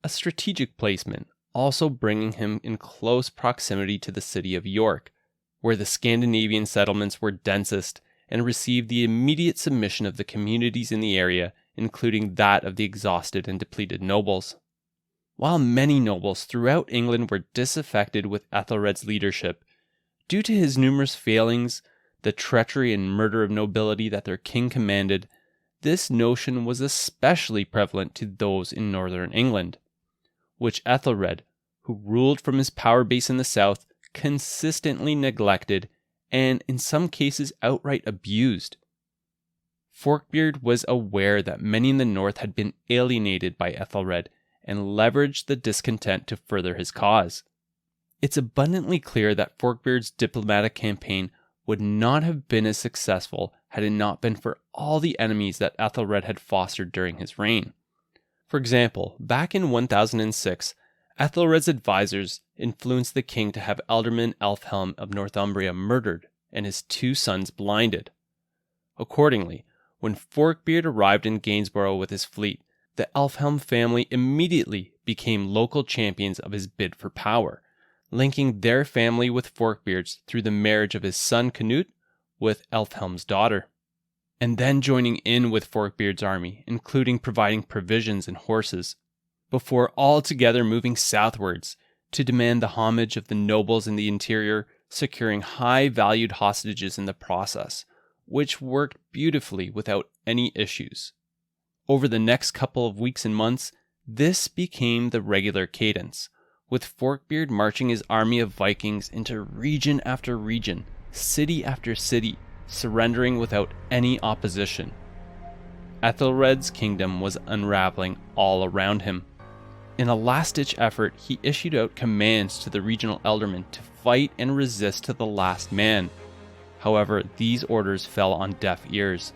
A strategic placement, also bringing him in close proximity to the city of York, where the Scandinavian settlements were densest and received the immediate submission of the communities in the area, including that of the exhausted and depleted nobles. While many nobles throughout England were disaffected with Ethelred's leadership, due to his numerous failings, the treachery and murder of nobility that their king commanded, this notion was especially prevalent to those in northern England, which Ethelred, who ruled from his power base in the south, consistently neglected and in some cases outright abused. Forkbeard was aware that many in the north had been alienated by Ethelred and leveraged the discontent to further his cause. It's abundantly clear that Forkbeard's diplomatic campaign would not have been as successful had it not been for all the enemies that Ethelred had fostered during his reign. For example, back in 1006, Ethelred's advisors influenced the king to have Ealdorman Elfhelm of Northumbria murdered and his 2 sons blinded. Accordingly, when Forkbeard arrived in Gainsborough with his fleet, the Elfhelm family immediately became local champions of his bid for power, linking their family with Forkbeard's through the marriage of his son Canute with Elfhelm's daughter, and then joining in with Forkbeard's army, including providing provisions and horses, before altogether moving southwards to demand the homage of the nobles in the interior, securing high-valued hostages in the process, which worked beautifully without any issues. Over the next couple of weeks and months, this became the regular cadence, with Forkbeard marching his army of Vikings into region after region, city after city, surrendering without any opposition. Ethelred's kingdom was unraveling all around him. In a last-ditch effort, he issued out commands to the regional ealdormen to fight and resist to the last man. However, these orders fell on deaf ears,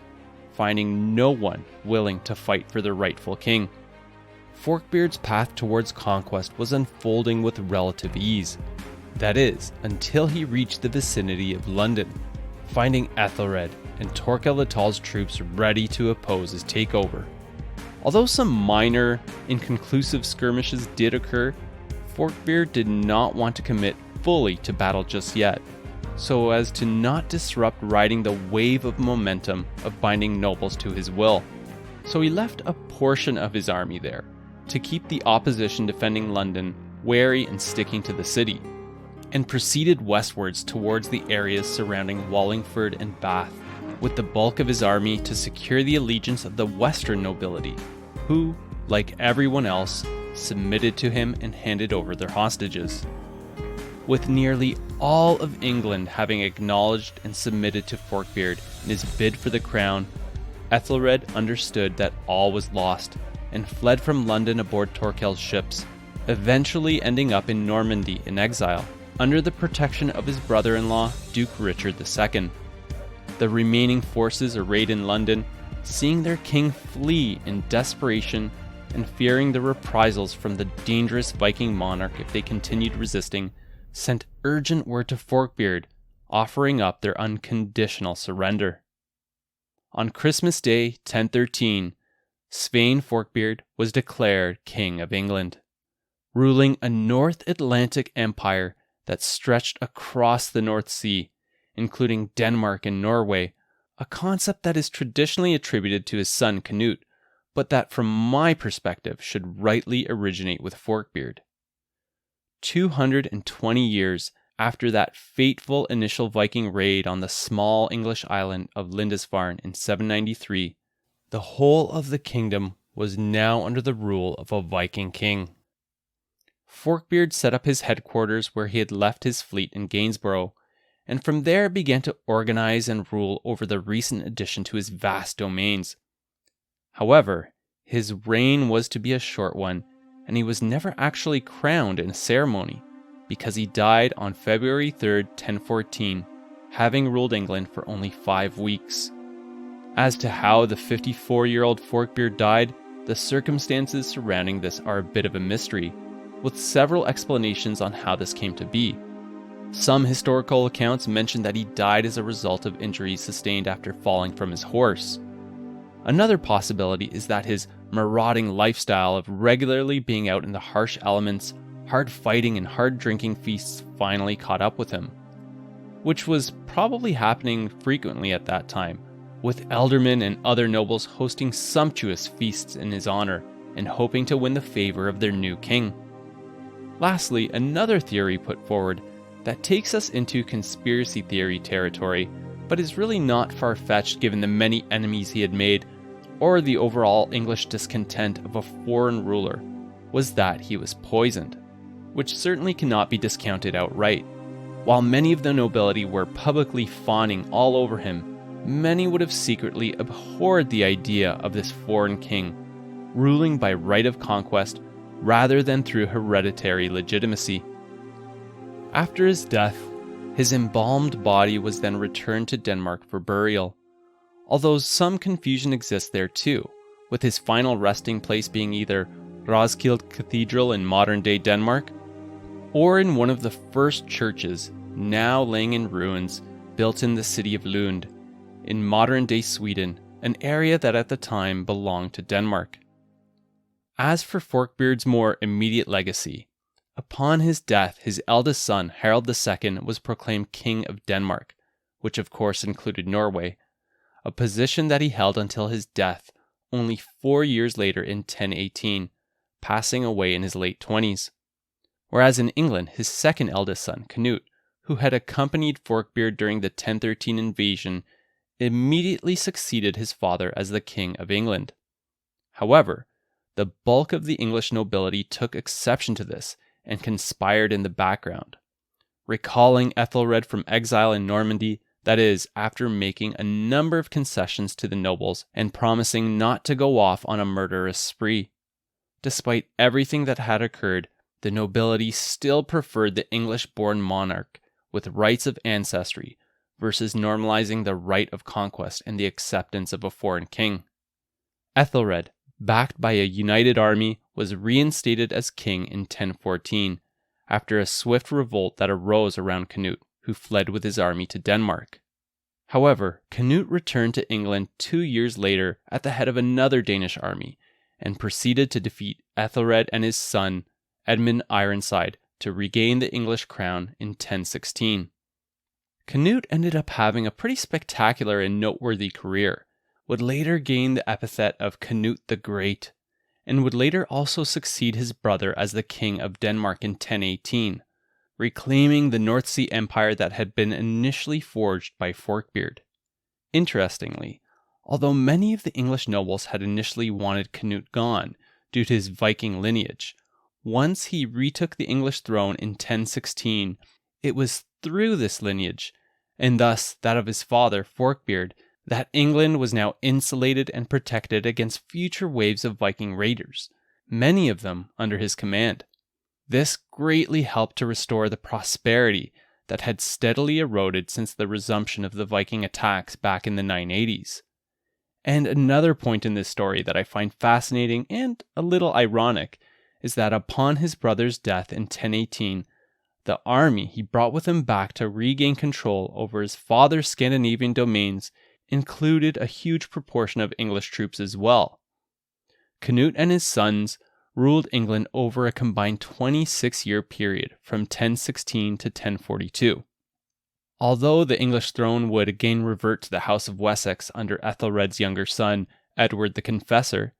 finding no one willing to fight for their rightful king. Forkbeard's path towards conquest was unfolding with relative ease. That is, until he reached the vicinity of London, finding Aethelred and Torkell the Tall's troops ready to oppose his takeover. Although some minor, inconclusive skirmishes did occur, Forkbeard did not want to commit fully to battle just yet, so as to not disrupt riding the wave of momentum of binding nobles to his will. So he left a portion of his army there, to keep the opposition defending London wary and sticking to the city, and proceeded westwards towards the areas surrounding Wallingford and Bath, with the bulk of his army to secure the allegiance of the western nobility, who, like everyone else, submitted to him and handed over their hostages. With nearly all of England having acknowledged and submitted to Forkbeard in his bid for the crown, Ethelred understood that all was lost and fled from London aboard Torkell's ships, eventually ending up in Normandy in exile, under the protection of his brother-in-law, Duke Richard II. The remaining forces arrayed in London, seeing their king flee in desperation and fearing the reprisals from the dangerous Viking monarch if they continued resisting, sent urgent word to Forkbeard, offering up their unconditional surrender. On Christmas Day, 1013, Sweyn Forkbeard was declared King of England, ruling a North Atlantic empire that stretched across the North Sea, including Denmark and Norway, a concept that is traditionally attributed to his son Canute, but that from my perspective should rightly originate with Forkbeard. 220 years after that fateful initial Viking raid on the small English island of Lindisfarne in 793, the whole of the kingdom was now under the rule of a Viking king. Forkbeard set up his headquarters where he had left his fleet in Gainsborough, and from there began to organize and rule over the recent addition to his vast domains. However, his reign was to be a short one, and he was never actually crowned in a ceremony, because he died on February 3rd, 1014, having ruled England for only 5 weeks. As to how the 54-year-old Forkbeard died, the circumstances surrounding this are a bit of a mystery, with several explanations on how this came to be. Some historical accounts mention that he died as a result of injuries sustained after falling from his horse. Another possibility is that his marauding lifestyle of regularly being out in the harsh elements, hard fighting and hard drinking feasts finally caught up with him, which was probably happening frequently at that time, with aldermen and other nobles hosting sumptuous feasts in his honor and hoping to win the favor of their new king. Lastly, another theory put forward that takes us into conspiracy theory territory, but is really not far-fetched given the many enemies he had made, or the overall English discontent of a foreign ruler, was that he was poisoned, which certainly cannot be discounted outright. While many of the nobility were publicly fawning all over him, many would have secretly abhorred the idea of this foreign king, ruling by right of conquest rather than through hereditary legitimacy. After his death, his embalmed body was then returned to Denmark for burial, although some confusion exists there too, with his final resting place being either Roskilde Cathedral in modern-day Denmark, or in one of the first churches, now laying in ruins, built in the city of Lund, in modern-day Sweden, an area that at the time belonged to Denmark. As for Forkbeard's more immediate legacy, upon his death, his eldest son, Harald II, was proclaimed King of Denmark, which of course included Norway, a position that he held until his death only 4 years later in 1018, passing away in his late 20s. Whereas in England, his second eldest son, Canute, who had accompanied Forkbeard during the 1013 invasion, immediately succeeded his father as the King of England. However, the bulk of the English nobility took exception to this and conspired in the background, recalling Ethelred from exile in Normandy, that is, after making a number of concessions to the nobles and promising not to go off on a murderous spree. Despite everything that had occurred, the nobility still preferred the English-born monarch with rights of ancestry versus normalizing the right of conquest and the acceptance of a foreign king. Ethelred, backed by a united army, was reinstated as king in 1014, after a swift revolt that arose around Canute, who fled with his army to Denmark. However, Canute returned to England 2 years later at the head of another Danish army, and proceeded to defeat Ethelred and his son, Edmund Ironside, to regain the English crown in 1016. Canute ended up having a pretty spectacular and noteworthy career, would later gain the epithet of Canute the Great, and would later also succeed his brother as the King of Denmark in 1018, reclaiming the North Sea Empire that had been initially forged by Forkbeard. Interestingly, although many of the English nobles had initially wanted Canute gone due to his Viking lineage, once he retook the English throne in 1016, it was through this lineage, and thus that of his father, Forkbeard, that England was now insulated and protected against future waves of Viking raiders, many of them under his command. This greatly helped to restore the prosperity that had steadily eroded since the resumption of the Viking attacks back in the 980s. And another point in this story that I find fascinating and a little ironic is that upon his brother's death in 1018, the army he brought with him back to regain control over his father's Scandinavian domains included a huge proportion of English troops as well. Canute and his sons ruled England over a combined 26-year period from 1016 to 1042. Although the English throne would again revert to the House of Wessex under Ethelred's younger son, Edward the Confessor,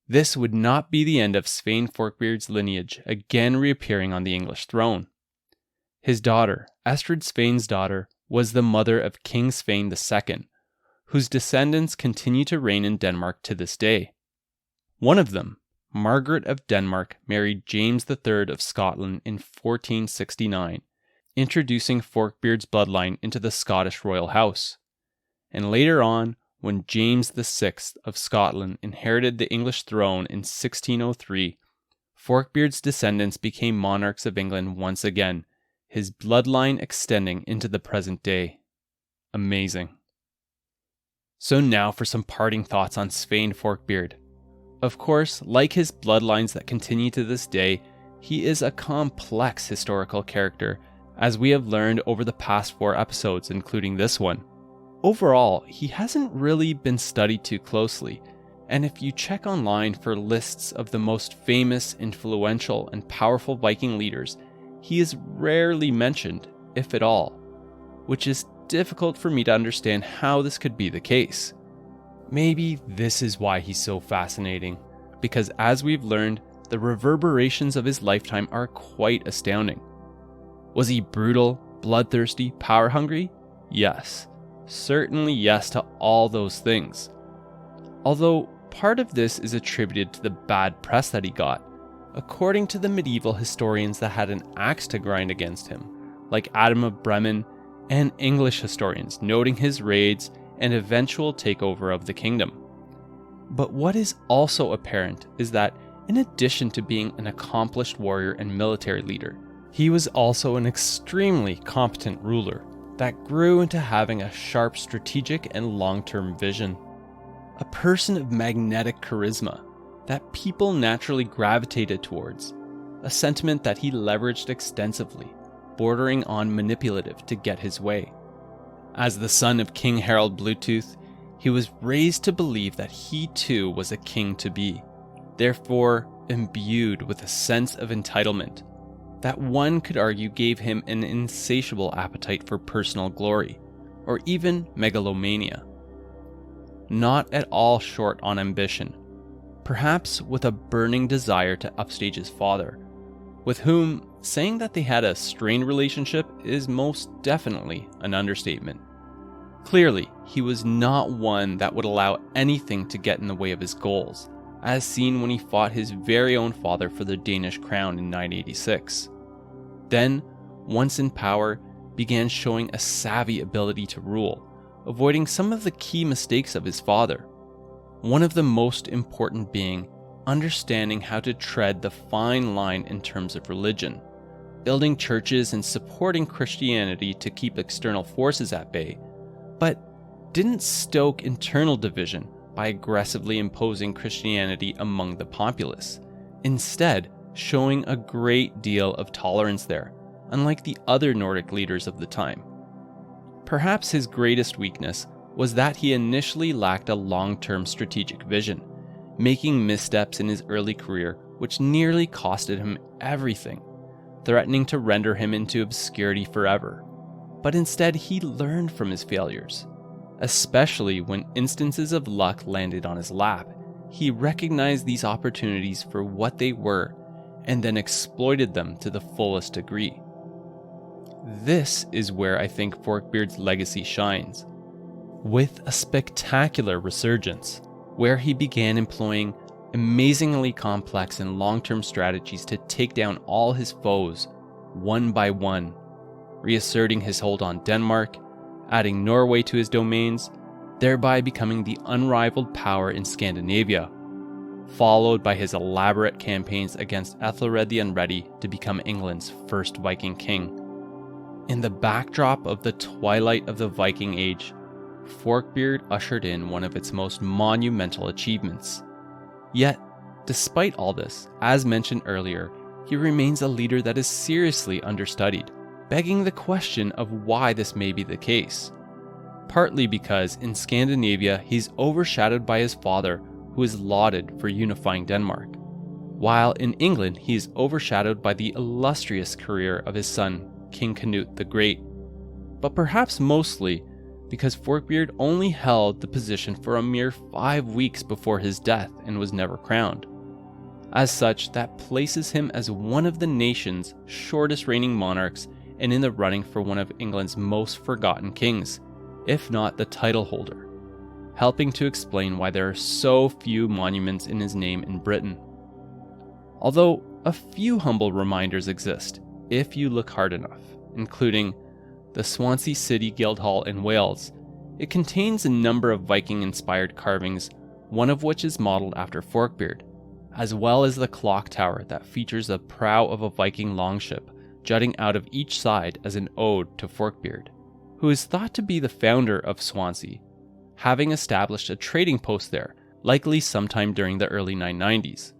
this would not be the end of Sweyn Forkbeard's lineage again reappearing on the English throne. His daughter, Estrid Sweyn's daughter, was the mother of King Sweyn II, whose descendants continue to reign in Denmark to this day. One of them, Margaret of Denmark, married James III of Scotland in 1469, introducing Forkbeard's bloodline into the Scottish royal house. And later on, when James VI of Scotland inherited the English throne in 1603, Forkbeard's descendants became monarchs of England once again, his bloodline extending into the present day. Amazing. So now for some parting thoughts on Sweyn Forkbeard. Of course, like his bloodlines that continue to this day, he is a complex historical character, as we have learned over the past 4 episodes, including this one. Overall, he hasn't really been studied too closely, and if you check online for lists of the most famous, influential, and powerful Viking leaders, he is rarely mentioned, if at all, which is difficult for me to understand how this could be the case. Maybe this is why he's so fascinating, because as we've learned, the reverberations of his lifetime are quite astounding. Was he brutal, bloodthirsty, power-hungry? Yes. Certainly yes to all those things. Although part of this is attributed to the bad press that he got, according to the medieval historians that had an axe to grind against him, like Adam of Bremen, and English historians noting his raids and eventual takeover of the kingdom. But what is also apparent is that, in addition to being an accomplished warrior and military leader, he was also an extremely competent ruler that grew into having a sharp strategic and long-term vision. A person of magnetic charisma that people naturally gravitated towards, a sentiment that he leveraged extensively, bordering on manipulative to get his way. As the son of King Harold Bluetooth, he was raised to believe that he too was a king to be, therefore imbued with a sense of entitlement that one could argue gave him an insatiable appetite for personal glory, or even megalomania. Not at all short on ambition, perhaps with a burning desire to upstage his father, with whom saying that they had a strained relationship is most definitely an understatement. Clearly, he was not one that would allow anything to get in the way of his goals, as seen when he fought his very own father for the Danish crown in 986. Then, once in power, began showing a savvy ability to rule, avoiding some of the key mistakes of his father. One of the most important being understanding how to tread the fine line in terms of religion, building churches and supporting Christianity to keep external forces at bay, but didn't stoke internal division by aggressively imposing Christianity among the populace, instead showing a great deal of tolerance there, unlike the other Nordic leaders of the time. Perhaps his greatest weakness was that he initially lacked a long-term strategic vision, making missteps in his early career which nearly costed him everything, threatening to render him into obscurity forever. But instead he learned from his failures. Especially when instances of luck landed on his lap, he recognized these opportunities for what they were and then exploited them to the fullest degree. This is where I think Forkbeard's legacy shines, with a spectacular resurgence, where he began employing amazingly complex and long-term strategies to take down all his foes, one by one, reasserting his hold on Denmark, adding Norway to his domains, thereby becoming the unrivaled power in Scandinavia, followed by his elaborate campaigns against Ethelred the Unready to become England's first Viking king. In the backdrop of the twilight of the Viking Age, Forkbeard ushered in one of its most monumental achievements. Yet, despite all this, as mentioned earlier, he remains a leader that is seriously understudied, begging the question of why this may be the case. Partly because in Scandinavia he's overshadowed by his father, who is lauded for unifying Denmark, while in England he is overshadowed by the illustrious career of his son, King Kennett the Great. But perhaps mostly because Forkbeard only held the position for a mere 5 weeks before his death and was never crowned. As such, that places him as one of the nation's shortest reigning monarchs and in the running for one of England's most forgotten kings, if not the title holder, helping to explain why there are so few monuments in his name in Britain. Although a few humble reminders exist, if you look hard enough. including the Swansea City Guildhall in Wales. It contains a number of Viking-inspired carvings, one of which is modeled after Forkbeard, as well as the clock tower that features the prow of a Viking longship jutting out of each side as an ode to Forkbeard, who is thought to be the founder of Swansea, having established a trading post there, likely sometime during the early 990s.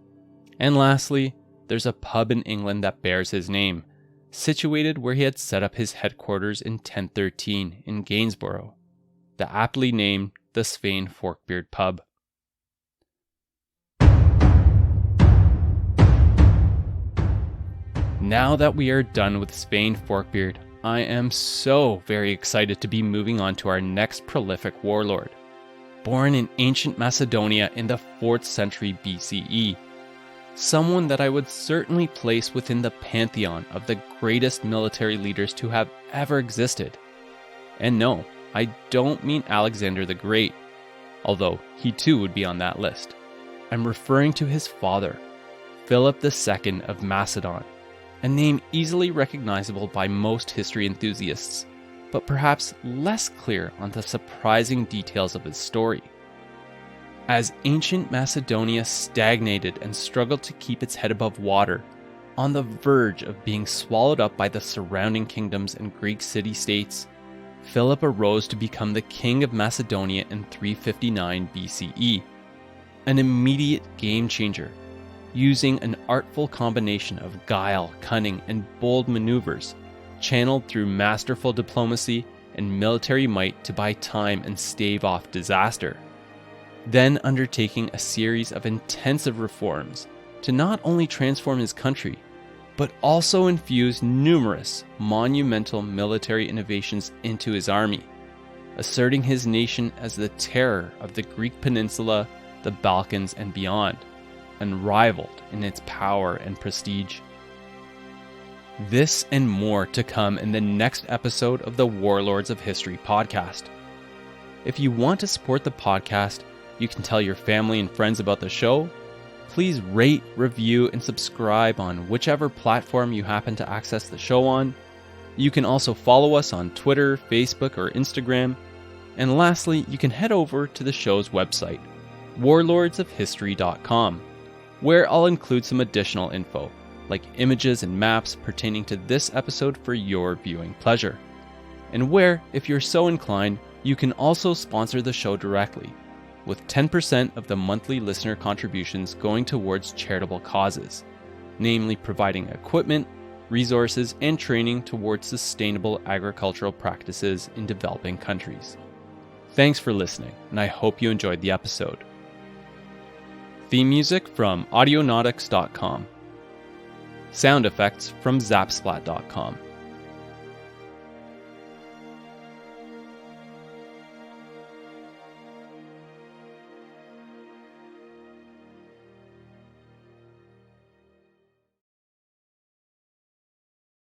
And lastly, there's a pub in England that bears his name, situated where he had set up his headquarters in 1013 in Gainsborough, the aptly named the Sweyn Forkbeard pub. Now that we are done with Sweyn Forkbeard, I am so very excited to be moving on to our next prolific warlord. Born in ancient Macedonia in the 4th century BCE, someone that I would certainly place within the pantheon of the greatest military leaders to have ever existed. And no, I don't mean Alexander the Great, although he too would be on that list. I'm referring to his father, Philip II of Macedon, a name easily recognizable by most history enthusiasts, but perhaps less clear on the surprising details of his story. As ancient Macedonia stagnated and struggled to keep its head above water, on the verge of being swallowed up by the surrounding kingdoms and Greek city-states, Philip arose to become the king of Macedonia in 359 BCE, an immediate game-changer, using an artful combination of guile, cunning, and bold maneuvers, channeled through masterful diplomacy and military might to buy time and stave off disaster. Then undertaking a series of intensive reforms to not only transform his country, but also infuse numerous monumental military innovations into his army, asserting his nation as the terror of the Greek peninsula, the Balkans, and beyond, unrivaled in its power and prestige. This and more to come in the next episode of the Warlords of History podcast. If you want to support the podcast, you can tell your family and friends about the show. Please rate, review, and subscribe on whichever platform you happen to access the show on. You can also follow us on Twitter, Facebook, or Instagram. And lastly, you can head over to the show's website, warlordsofhistory.com, where I'll include some additional info, like images and maps pertaining to this episode for your viewing pleasure. And where, if you're so inclined, you can also sponsor the show directly, with 10% of the monthly listener contributions going towards charitable causes, namely providing equipment, resources, and training towards sustainable agricultural practices in developing countries. Thanks for listening, and I hope you enjoyed the episode. Theme music from audionautics.com. Sound effects from zapsplat.com.